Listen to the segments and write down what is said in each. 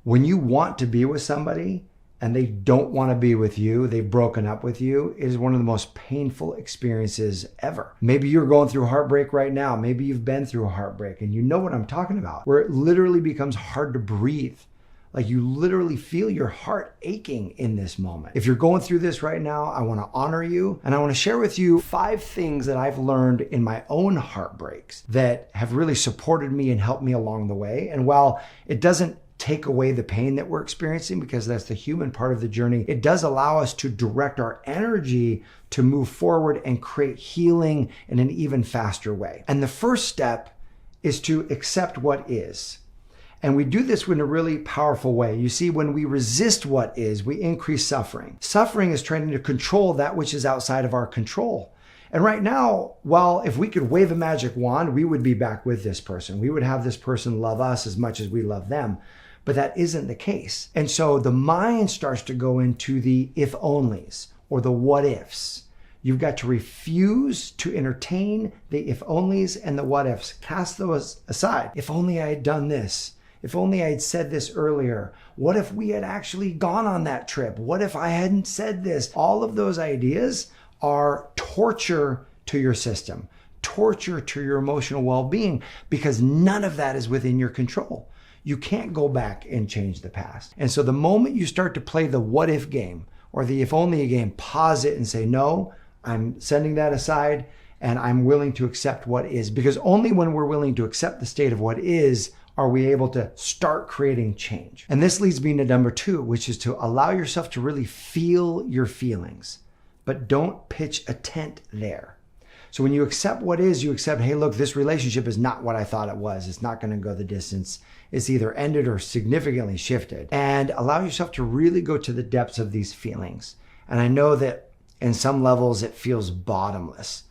When you want to be with somebody and they don't want to be with you, they've broken up with you, it is one of the most painful experiences ever. Maybe you're going through heartbreak right now. Maybe you've been through a heartbreak and you know what I'm talking about, where it literally becomes hard to breathe. Like you literally feel your heart aching in this moment. If you're going through this right now, I want to honor you and I want to share with you 5 things that I've learned in my own heartbreaks that have really supported me and helped me along the way. And while it doesn't take away the pain that we're experiencing, because that's the human part of the journey, it does allow us to direct our energy to move forward and create healing in an even faster way. And the first step is to accept what is. And we do this in a really powerful way. You see, when we resist what is, we increase suffering. Suffering is trying to control that which is outside of our control. And right now, well, if we could wave a magic wand, we would be back with this person. We would have this person love us as much as we love them. But that isn't the case. And so the mind starts to go into the if onlys or the what ifs. You've got to refuse to entertain the if onlys and the what ifs. Cast those aside. If only I had done this. If only I had said this earlier. What if we had actually gone on that trip? What if I hadn't said this? All of those ideas are torture to your system, torture to your emotional well-being, because none of that is within your control. You can't go back and change the past. And so the moment you start to play the what if game or the if only game, pause it and say, no, I'm sending that aside and I'm willing to accept what is. Because only when we're willing to accept the state of what is are we able to start creating change. And this leads me to number 2, which is to allow yourself to really feel your feelings, but don't pitch a tent there. So when you accept what is, you accept, hey, look, this relationship is not what I thought it was. It's not going to go the distance. It's either ended or significantly shifted. And allow yourself to really go to the depths of these feelings. And I know that in some levels it feels bottomless.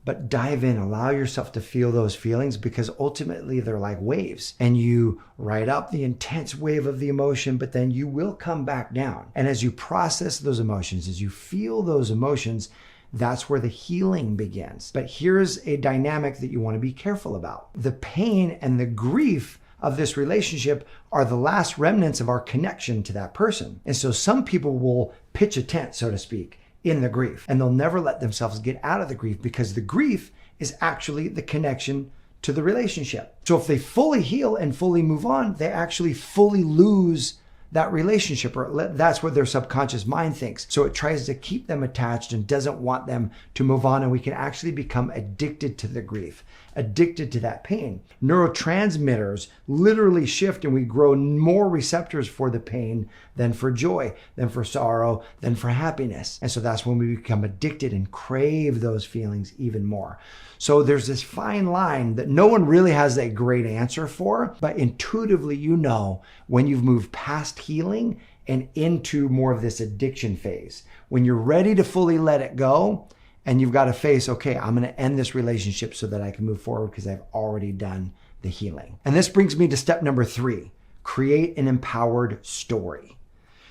But dive in, allow yourself to feel those feelings, because ultimately they're like waves, and you ride up the intense wave of the emotion, but then you will come back down. And as you process those emotions, as you feel those emotions, that's where the healing begins. But here's a dynamic that you want to be careful about. The pain and the grief of this relationship are the last remnants of our connection to that person. And so some people will pitch a tent, so to speak, in the grief, and they'll never let themselves get out of the grief, because the grief is actually the connection to the relationship. So if they fully heal and fully move on, they actually fully lose that relationship, or that's what their subconscious mind thinks. So it tries to keep them attached and doesn't want them to move on. And we can actually become addicted to the grief, addicted to that pain. Neurotransmitters literally shift, and we grow more receptors for the pain than for joy, than for sorrow, than for happiness. And so that's when we become addicted and crave those feelings even more. So there's this fine line that no one really has a great answer for, but intuitively you know when you've moved past healing and into more of this addiction phase. When you're ready to fully let it go, and you've got to face, okay, I'm going to end this relationship so that I can move forward because I've already done the healing. And this brings me to step number 3, create an empowered story.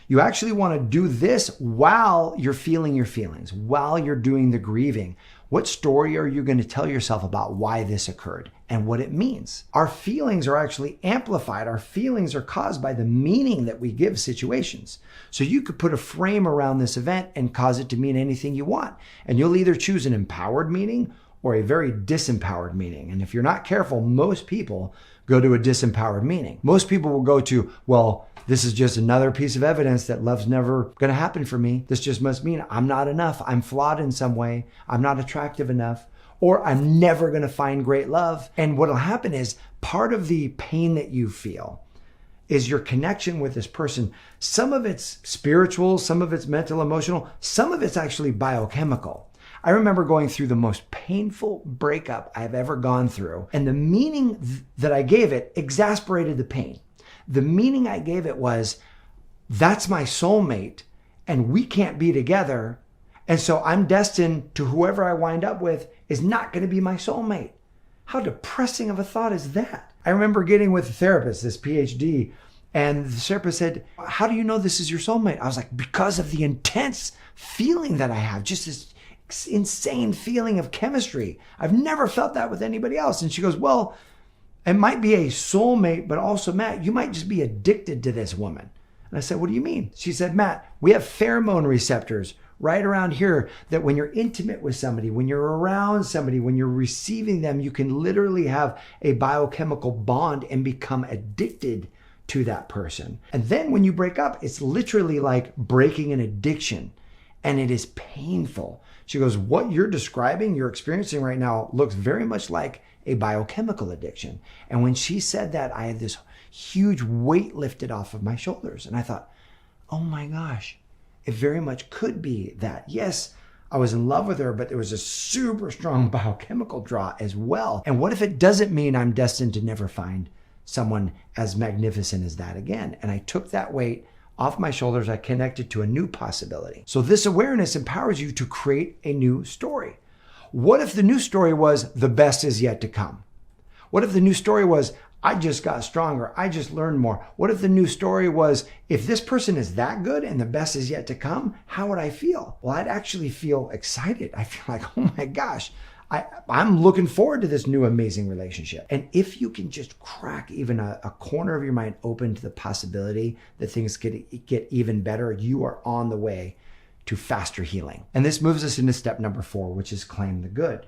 You actually want to do this while you're feeling your feelings, while you're doing the grieving. What story are you going to tell yourself about why this occurred and what it means? Our feelings are actually amplified. Our feelings are caused by the meaning that we give situations. So you could put a frame around this event and cause it to mean anything you want. And you'll either choose an empowered meaning or a very disempowered meaning. And if you're not careful, most people go to a disempowered meaning. Most people will go to, well, this is just another piece of evidence that love's never going to happen for me. This just must mean I'm not enough. I'm flawed in some way. I'm not attractive enough. Or I'm never going to find great love. And what'll happen is part of the pain that you feel is your connection with this person. Some of it's spiritual, some of it's mental, emotional, some of it's actually biochemical. I remember going through the most painful breakup I've ever gone through, and the meaning that I gave it exasperated the pain. The meaning I gave it was, that's my soulmate and we can't be together. And so I'm destined to whoever I wind up with is not going to be my soulmate. How depressing of a thought is that? I remember getting with a therapist, this PhD, and the therapist said, how do you know this is your soulmate? I was like, because of the intense feeling that I have, just this insane feeling of chemistry. I've never felt that with anybody else. And she goes, well, It might be a soulmate, but also, Matt, you might just be addicted to this woman. And I said, what do you mean? She said, Matt, we have pheromone receptors right around here that when you're intimate with somebody, when you're around somebody, when you're receiving them, you can literally have a biochemical bond and become addicted to that person. And then when you break up, it's literally like breaking an addiction, and it is painful. She goes, what you're describing, you're experiencing right now looks very much like a biochemical addiction. And when she said that, I had this huge weight lifted off of my shoulders. And I thought, oh my gosh, it very much could be that. Yes, I was in love with her, but there was a super strong biochemical draw as well. And what if it doesn't mean I'm destined to never find someone as magnificent as that again? And I took that weight off my shoulders. I connected to a new possibility. So this awareness empowers you to create a new story. What if the new story was the best is yet to come? What if the new story was I just got stronger, I just learned more? What if the new story was if this person is that good and the best is yet to come, how would I feel? Well, I'd actually feel excited. I feel like, oh my gosh, I'm looking forward to this new amazing relationship. And if you can just crack even a corner of your mind open to the possibility that things get even better, you are on the way to faster healing. And this moves us into step number 4, which is claim the good.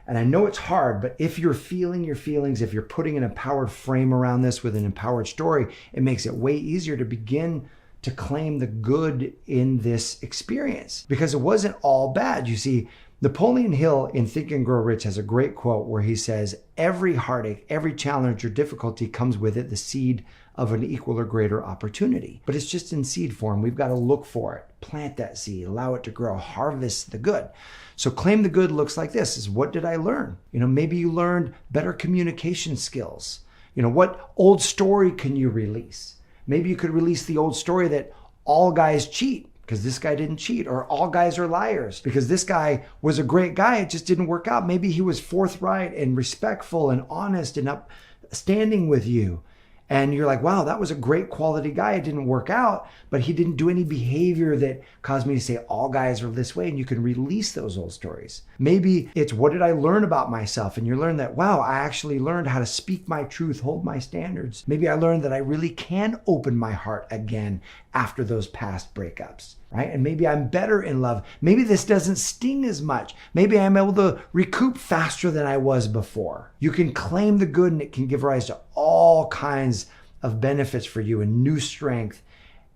And I know it's hard, but if you're feeling your feelings, if you're putting an empowered frame around this with an empowered story, it makes it way easier to begin to claim the good in this experience, because it wasn't all bad. You see, Napoleon Hill in Think and Grow Rich has a great quote where he says, every heartache, every challenge or difficulty comes with it the seed of an equal or greater opportunity. But it's just in seed form. We've got to look for it, plant that seed, allow it to grow, harvest the good. So claim the good looks like this, is what did I learn? Maybe you learned better communication skills. What old story can you release? Maybe you could release the old story that all guys cheat because this guy didn't cheat, or all guys are liars because this guy was a great guy, it just didn't work out. Maybe he was forthright and respectful and honest and upstanding with you. And you're like, wow, that was a great quality guy. It didn't work out, but he didn't do any behavior that caused me to say all guys are this way. And you can release those old stories. Maybe it's what did I learn about myself? And you learn that, wow, I actually learned how to speak my truth, hold my standards. Maybe I learned that I really can open my heart again after those past breakups, right? And maybe I'm better in love. Maybe this doesn't sting as much. Maybe I'm able to recoup faster than I was before. You can claim the good, and it can give rise to all kinds of benefits for you and new strength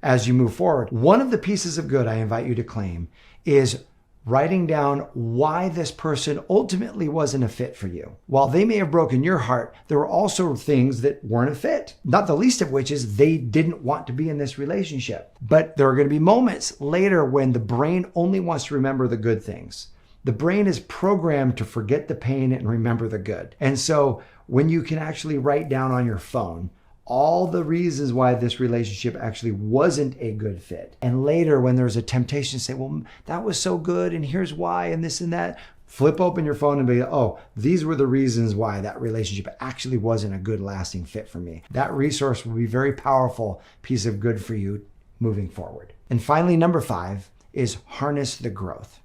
as you move forward. One of the pieces of good I invite you to claim is writing down why this person ultimately wasn't a fit for you. While they may have broken your heart, there were also things that weren't a fit. Not the least of which is they didn't want to be in this relationship. But there are going to be moments later when the brain only wants to remember the good things. The brain is programmed to forget the pain and remember the good. And so when you can actually write down on your phone all the reasons why this relationship actually wasn't a good fit, and later when there's a temptation to say, well, that was so good and here's why and this and that, flip open your phone and be, oh, these were the reasons why that relationship actually wasn't a good lasting fit for me. That resource will be a very powerful piece of good for you moving forward. And finally, number 5 is harness the growth.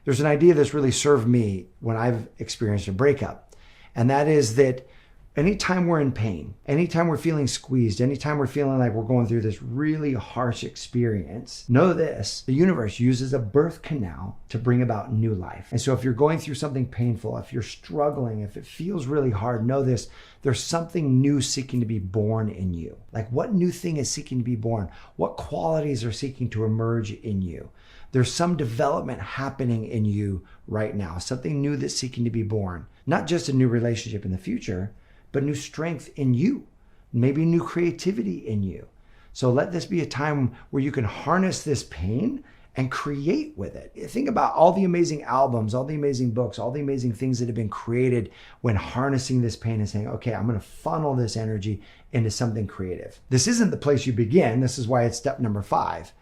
There's an idea that's really served me when I've experienced a breakup, and that is that anytime we're in pain, anytime we're feeling squeezed, anytime we're feeling like we're going through this really harsh experience, know this, the universe uses a birth canal to bring about new life. And so if you're going through something painful, if you're struggling, if it feels really hard, know this, there's something new seeking to be born in you. Like, what new thing is seeking to be born? What qualities are seeking to emerge in you? There's some development happening in you right now, something new that's seeking to be born. Not just a new relationship in the future, but new strength in you, maybe new creativity in you. So let this be a time where you can harness this pain and create with it. Think about all the amazing albums, all the amazing books, all the amazing things that have been created when harnessing this pain and saying, okay, I'm going to funnel this energy into something creative. This isn't the place you begin. This is why it's step number 5.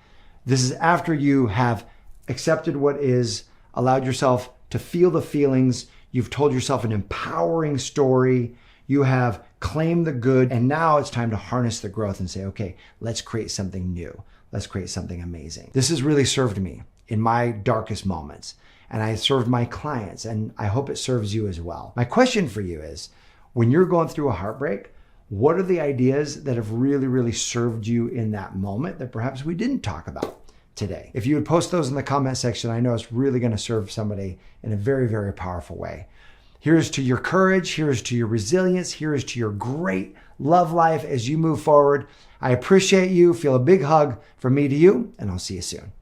This is after you have accepted what is, allowed yourself to feel the feelings, you've told yourself an empowering story, you have claimed the good, and now it's time to harness the growth and say, okay, let's create something new. Let's create something amazing. This has really served me in my darkest moments, and I served my clients, and I hope it serves you as well. My question for you is, When you're going through a heartbreak, what are the ideas that have really, really served you in that moment that perhaps we didn't talk about today? If you would post those in the comment section, I know it's really going to serve somebody in a very, very powerful way. Here's to your courage. Here's to your resilience. Here's to your great love life as you move forward. I appreciate you. Feel a big hug from me to you, and I'll see you soon.